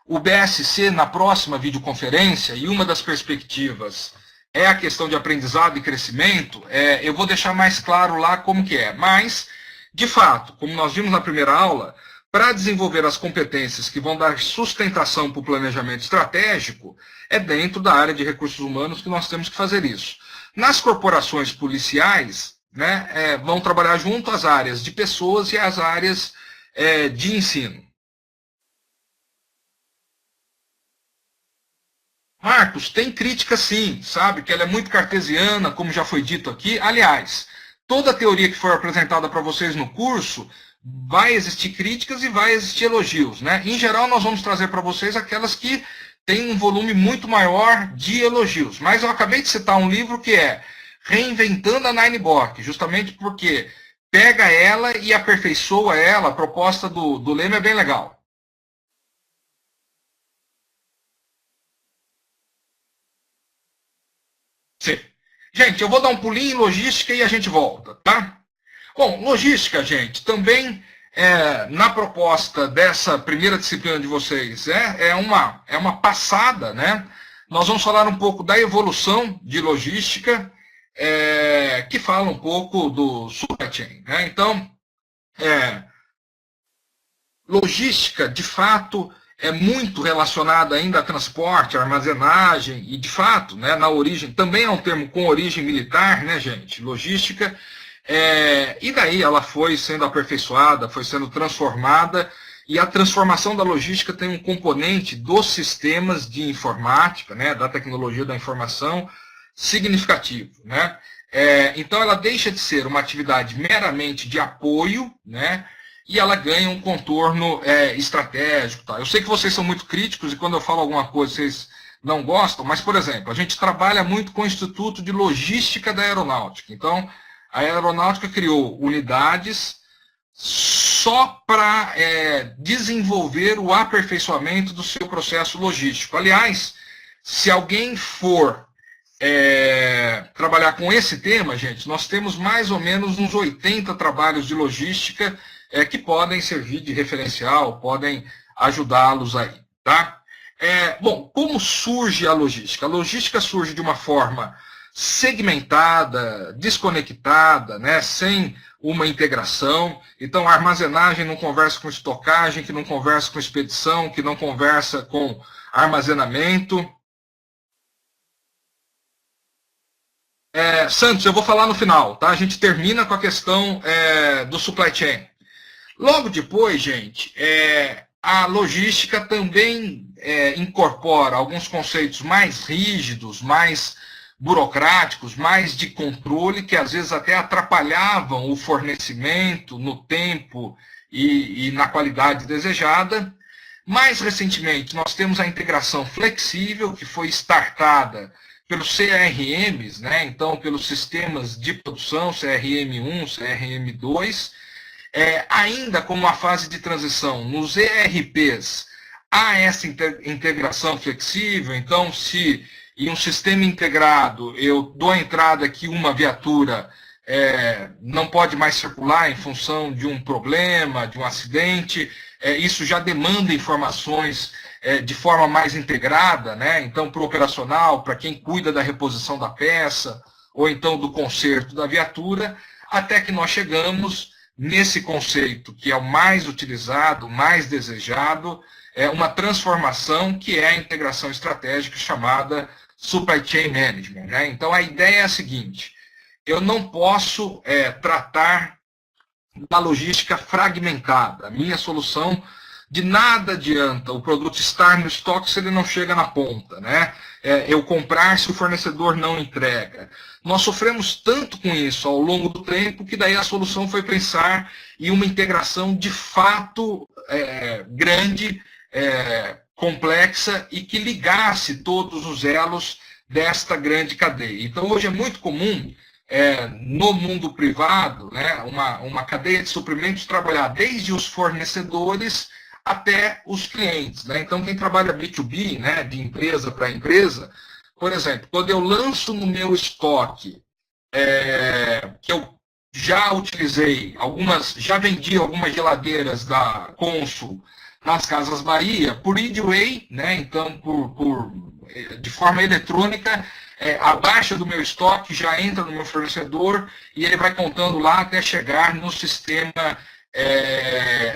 o BSC na próxima videoconferência, e uma das perspectivas é a questão de aprendizado e crescimento, eu vou deixar mais claro lá como que é. Mas, de fato, como nós vimos na primeira aula, para desenvolver as competências que vão dar sustentação para o planejamento estratégico, é dentro da área de recursos humanos que nós temos que fazer isso. Nas corporações policiais, né, vão trabalhar junto as áreas de pessoas e as áreas de ensino. Marcos, tem crítica sim, sabe? Que ela é muito cartesiana, como já foi dito aqui. Aliás, toda a teoria que for apresentada para vocês no curso, vai existir críticas e vai existir elogios, né? Em geral, nós vamos trazer para vocês aquelas que têm um volume muito maior de elogios. Mas eu acabei de citar um livro que é Reinventando a Nineborg, justamente porque pega ela e aperfeiçoa ela. A proposta do Leme é bem legal. Sim. Gente, eu vou dar um pulinho em logística e a gente volta, tá? Bom, logística, gente, também na proposta dessa primeira disciplina de vocês é uma passada, né? Nós vamos falar um pouco da evolução de logística, que fala um pouco do supply chain, né? Então, é, logística, de fato, é muito relacionada ainda a transporte, a armazenagem, e de fato, né, na origem, também é um termo com origem militar, né, gente? Logística. E daí ela foi sendo aperfeiçoada, foi sendo transformada, e a transformação da logística tem um componente dos sistemas de informática, né, da tecnologia da informação, significativo, né? Então ela deixa de ser uma atividade meramente de apoio, né, e ela ganha um contorno estratégico. Tá? Eu sei que vocês são muito críticos e quando eu falo alguma coisa vocês não gostam, mas, por exemplo, a gente trabalha muito com o Instituto de Logística da Aeronáutica. Então, a aeronáutica criou unidades só para desenvolver o aperfeiçoamento do seu processo logístico. Aliás, se alguém for trabalhar com esse tema, gente, nós temos mais ou menos uns 80 trabalhos de logística que podem servir de referencial, podem ajudá-los aí, tá? Bom, como surge a logística? A logística surge de uma forma segmentada, desconectada, né, sem uma integração. Então, a armazenagem não conversa com estocagem, que não conversa com expedição, que não conversa com armazenamento. Santos, eu vou falar no final, tá? A gente termina com a questão do supply chain. Logo depois, gente, a logística também incorpora alguns conceitos mais rígidos, mais burocráticos, mais de controle, que às vezes até atrapalhavam o fornecimento no tempo e na qualidade desejada. Mais recentemente, nós temos a integração flexível, que foi startada pelos CRMs, né? Então, pelos sistemas de produção, CRM1, CRM2, ainda como uma fase de transição nos ERPs, há essa integração flexível. Então, se em um sistema integrado eu dou a entrada que uma viatura não pode mais circular em função de um problema, de um acidente, isso já demanda informações de forma mais integrada, né? Então, para o operacional, para quem cuida da reposição da peça, ou então do conserto da viatura, até que nós chegamos nesse conceito que é o mais utilizado, o mais desejado, é uma transformação que é a integração estratégica chamada Supply Chain Management, né? Então, a ideia é a seguinte: eu não posso tratar da logística fragmentada. A minha solução, de nada adianta o produto estar no estoque se ele não chega na ponta, né? Eu comprar se o fornecedor não entrega. Nós sofremos tanto com isso ao longo do tempo que daí a solução foi pensar em uma integração de fato grande, complexa e que ligasse todos os elos desta grande cadeia. Então, hoje é muito comum no mundo privado, né, uma cadeia de suprimentos trabalhar desde os fornecedores até os clientes, né? Então, quem trabalha B2B, né, de empresa para empresa, por exemplo, quando eu lanço no meu estoque, que eu já utilizei já vendi algumas geladeiras da Consul nas Casas Bahia, por Eadway, né? Então, de forma eletrônica, a baixa do meu estoque já entra no meu fornecedor e ele vai contando lá até chegar no sistema,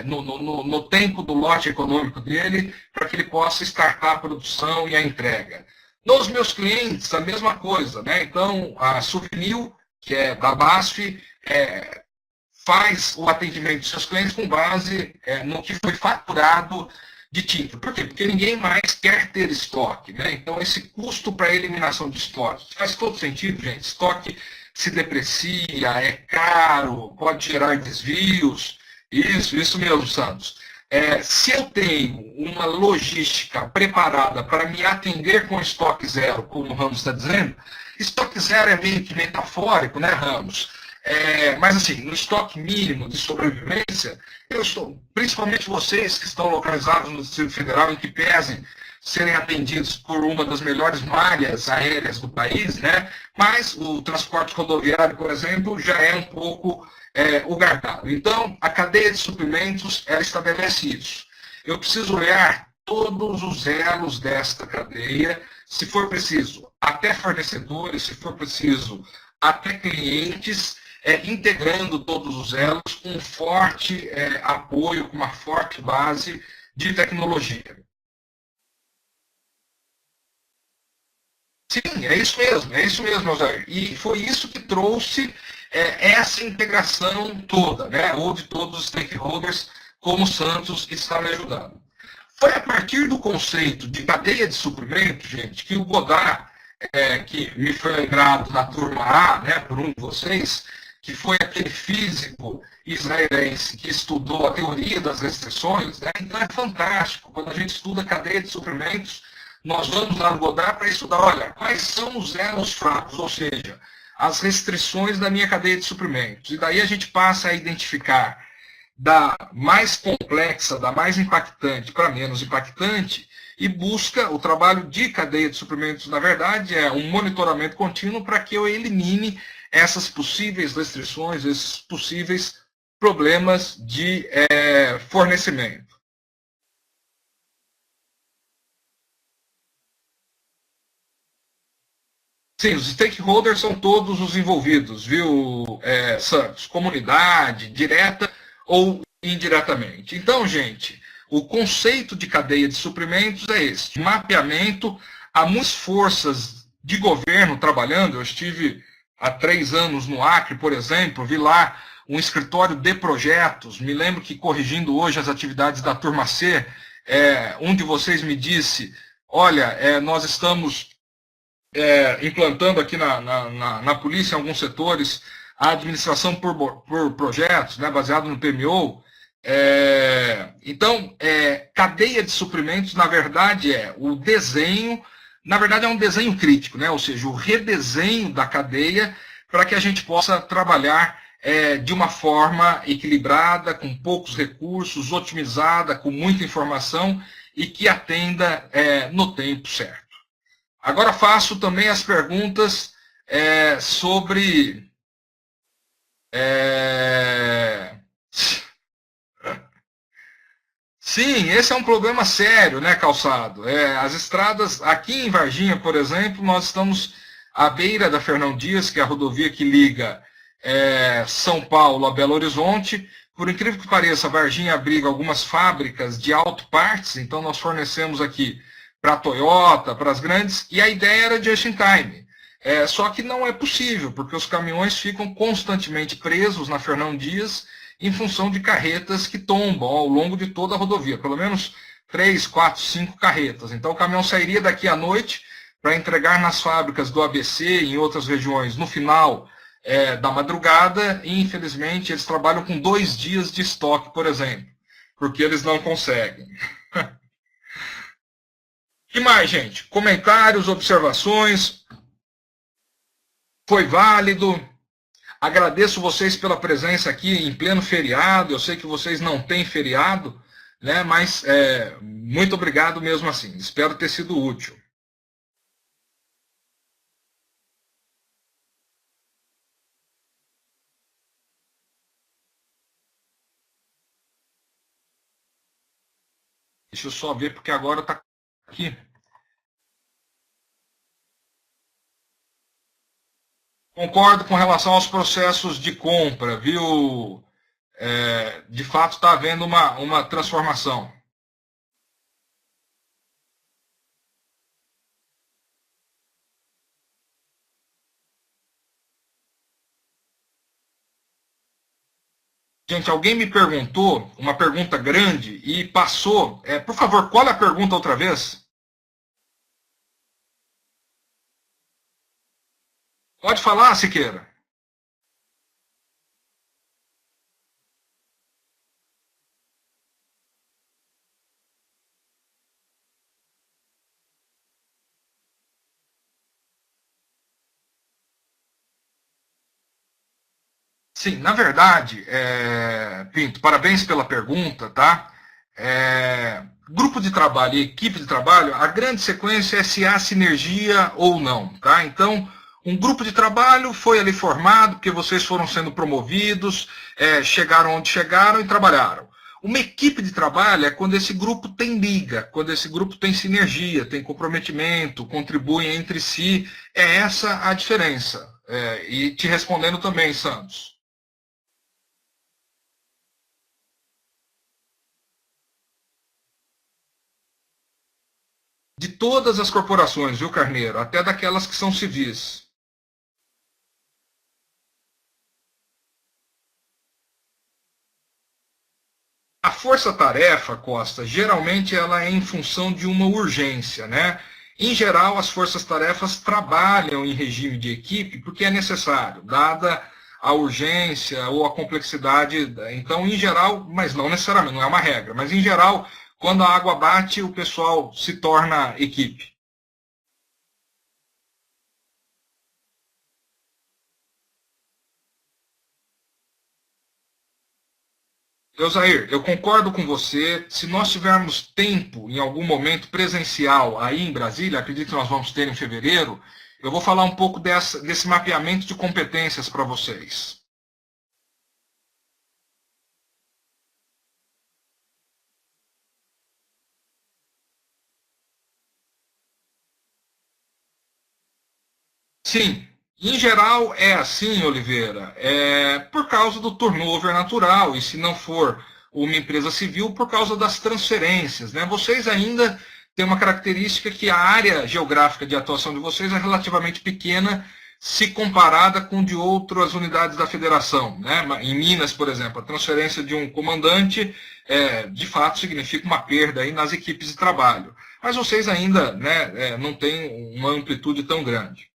no tempo do lote econômico dele, para que ele possa startar a produção e a entrega. Nos meus clientes, a mesma coisa, né? Então, a Souvenir, que é da BASF, faz o atendimento dos seus clientes com base no que foi faturado de tinta. Por quê? Porque ninguém mais quer ter estoque, né? Então, esse custo para eliminação de estoque faz todo sentido, gente. Estoque se deprecia, é caro, pode gerar desvios. Isso mesmo, Santos. Se eu tenho uma logística preparada para me atender com estoque zero, como o Ramos está dizendo, estoque zero é meio que metafórico, né, Ramos? Mas, assim, no estoque mínimo de sobrevivência, principalmente vocês que estão localizados no Distrito Federal, em que pesem serem atendidos por uma das melhores malhas aéreas do país, né? Mas o transporte rodoviário, por exemplo, já é um pouco o gargalo. Então, a cadeia de suprimentos, ela estabelece isso. Eu preciso olhar todos os elos desta cadeia, se for preciso, até fornecedores, se for preciso, até clientes, integrando todos os elos com um forte apoio, com uma forte base de tecnologia. Sim, é isso mesmo, José. E foi isso que trouxe essa integração toda, né? Ou de todos os stakeholders, como o Santos está me ajudando. Foi a partir do conceito de cadeia de suprimento, gente, que o Godard, que me foi lembrado na turma A, né, por um de vocês, que foi aquele físico israelense que estudou a teoria das restrições, né? Então é fantástico. Quando a gente estuda a cadeia de suprimentos, nós vamos lá no Godard para estudar, olha, quais são os elos fracos, ou seja, as restrições da minha cadeia de suprimentos. E daí a gente passa a identificar da mais complexa, da mais impactante para menos impactante, e busca o trabalho de cadeia de suprimentos, na verdade, é um monitoramento contínuo para que eu elimine essas possíveis restrições, esses possíveis problemas de fornecimento. Sim, os stakeholders são todos os envolvidos, viu, Santos? Comunidade, direta ou indiretamente. Então, gente, o conceito de cadeia de suprimentos é esse: mapeamento. Há muitas forças de governo trabalhando. Eu estive há 3 anos no Acre, por exemplo, vi lá um escritório de projetos. Me lembro que, corrigindo hoje as atividades da turma C, um de vocês me disse, olha, nós estamos implantando aqui na polícia, em alguns setores, a administração por projetos, né, baseado no PMO. Então, cadeia de suprimentos, na verdade, o desenho, na verdade é um desenho crítico, né, ou seja, o redesenho da cadeia para que a gente possa trabalhar de uma forma equilibrada, com poucos recursos, otimizada, com muita informação e que atenda no tempo certo. Agora faço também as perguntas sobre... Sim, esse é um problema sério, né, Calçado? As estradas, aqui em Varginha, por exemplo, nós estamos à beira da Fernão Dias, que é a rodovia que liga São Paulo a Belo Horizonte. Por incrível que pareça, a Varginha abriga algumas fábricas de autopartes, então nós fornecemos aqui para a Toyota, para as grandes, e a ideia era just in time. Só que não é possível, porque os caminhões ficam constantemente presos na Fernão Dias em função de carretas que tombam ao longo de toda a rodovia, pelo menos 3, 4, 5 carretas. Então o caminhão sairia daqui à noite para entregar nas fábricas do ABC e em outras regiões no final da madrugada, e infelizmente eles trabalham com 2 dias de estoque, por exemplo, porque eles não conseguem. E mais, gente? Comentários, observações? Foi válido? Agradeço vocês pela presença aqui em pleno feriado. Eu sei que vocês não têm feriado, né? Mas muito obrigado mesmo assim. Espero ter sido útil. Deixa eu só ver, porque agora está aqui. Concordo com relação aos processos de compra, viu? De fato, está havendo uma transformação. Gente, alguém me perguntou uma pergunta grande e passou. Por favor, qual é a pergunta outra vez? Pode falar, Siqueira. Sim, na verdade, Pinto, parabéns pela pergunta, tá? Grupo de trabalho e equipe de trabalho, a grande sequência é se há sinergia ou não, tá? Então, um grupo de trabalho foi ali formado, porque vocês foram sendo promovidos, chegaram onde chegaram e trabalharam. Uma equipe de trabalho é quando esse grupo tem liga, quando esse grupo tem sinergia, tem comprometimento, contribui entre si. É essa a diferença. E te respondendo também, Santos. De todas as corporações, viu, Carneiro? Até daquelas que são civis. A força-tarefa, Costa, geralmente ela é em função de uma urgência, né? Em geral, as forças-tarefas trabalham em regime de equipe porque é necessário, dada a urgência ou a complexidade. Então, em geral, mas não necessariamente, não é uma regra, mas em geral, quando a água bate, o pessoal se torna equipe. Eusair, eu concordo com você. Se nós tivermos tempo, em algum momento presencial aí em Brasília, acredito que nós vamos ter em fevereiro, eu vou falar um pouco desse mapeamento de competências para vocês. Sim, em geral é assim, Oliveira, por causa do turnover natural, e se não for uma empresa civil, por causa das transferências. Né? Vocês ainda têm uma característica que a área geográfica de atuação de vocês é relativamente pequena se comparada com de outras unidades da federação. Né? Em Minas, por exemplo, a transferência de um comandante de fato significa uma perda aí nas equipes de trabalho. Mas vocês ainda não têm uma amplitude tão grande.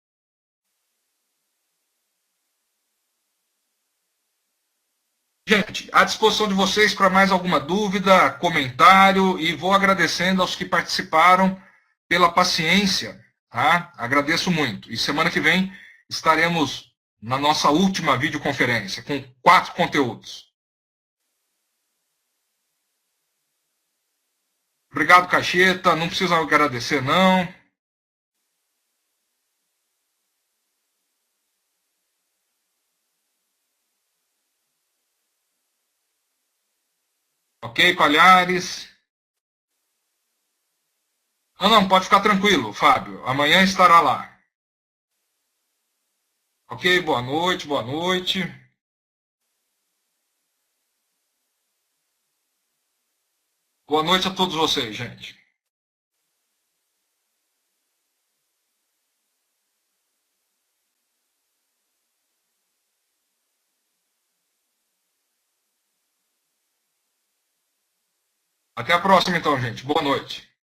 Gente, à disposição de vocês para mais alguma dúvida, comentário, e vou agradecendo aos que participaram pela paciência, tá? Agradeço muito. E semana que vem estaremos na nossa última videoconferência, com 4 conteúdos. Obrigado, Cacheta. Não precisa agradecer, não. Ok, Palhares? Não, não, pode ficar tranquilo, Fábio. Amanhã estará lá. Ok? Boa noite, boa noite. Boa noite a todos vocês, gente. Até a próxima, então, gente. Boa noite.